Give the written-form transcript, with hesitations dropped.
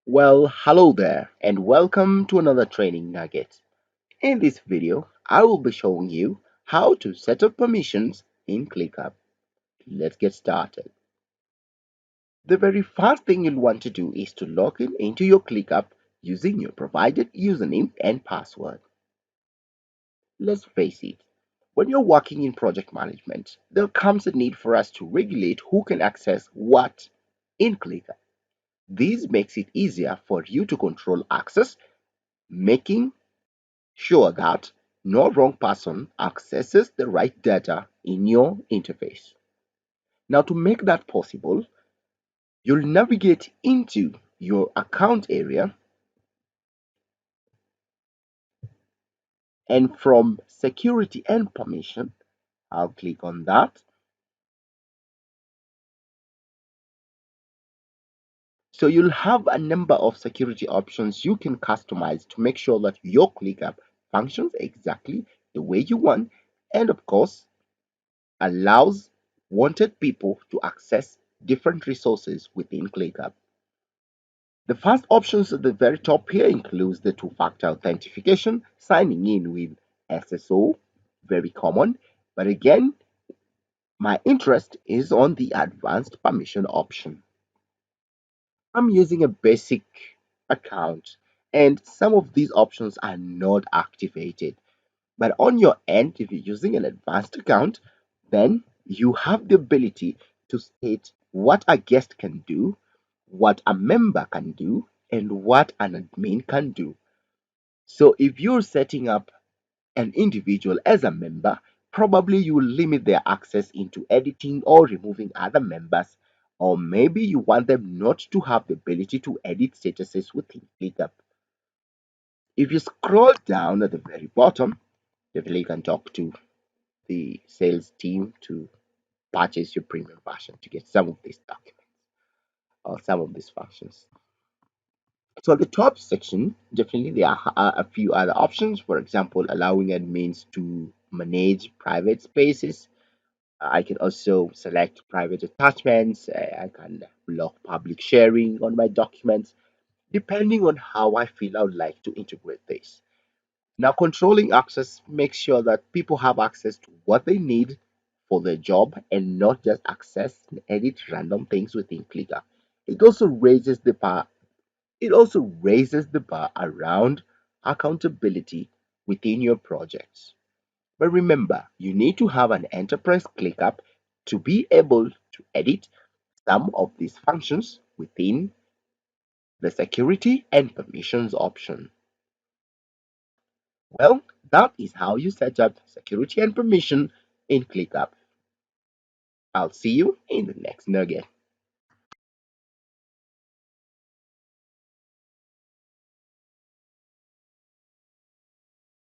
Well, hello there, and welcome to another training nugget. In this video, I will be showing you how to set up permissions in ClickUp. Let's get started. The very first thing you'll want to do is to log in into your ClickUp using your provided username and password. Let's face it, when you're working in project management, there comes a need for us to regulate who can access what in ClickUp. This makes it easier for you to control access, making sure that no wrong person accesses the right data in your interface. Now, to make that possible, you'll navigate into your account area, and from security and permission, I'll click on that. So you'll have a number of security options you can customize to make sure that your ClickUp functions exactly the way you want, and of course allows wanted people to access different resources within ClickUp. The first options at the very top here includes the two-factor authentication, signing in with SSO, very common, but again, my interest is on the advanced permission option. I'm using a basic account and some of these options are not activated. But on your end, if you're using an advanced account, then you have the ability to state what a guest can do, what a member can do, and what an admin can do. So if you're setting up an individual as a member, probably you will limit their access into editing or removing other members, or maybe you want them not to have the ability to edit statuses within ClickUp. If you scroll down at the very bottom, definitely you can talk to the sales team to purchase your premium version to get some of these documents or some of these functions. So at the top section, definitely there are a few other options. For example, allowing admins to manage private spaces. I can also select private attachments. I can block public sharing on my documents, depending on how I feel I would like to integrate this. Now, controlling access makes sure that people have access to what they need for their job and not just access and edit random things within ClickUp. It also raises the bar. It also raises the bar around accountability within your projects. But remember, you need to have an enterprise ClickUp to be able to edit some of these functions within the security and permissions option. Well, that is how you set up security and permission in ClickUp. I'll see you in the next nugget.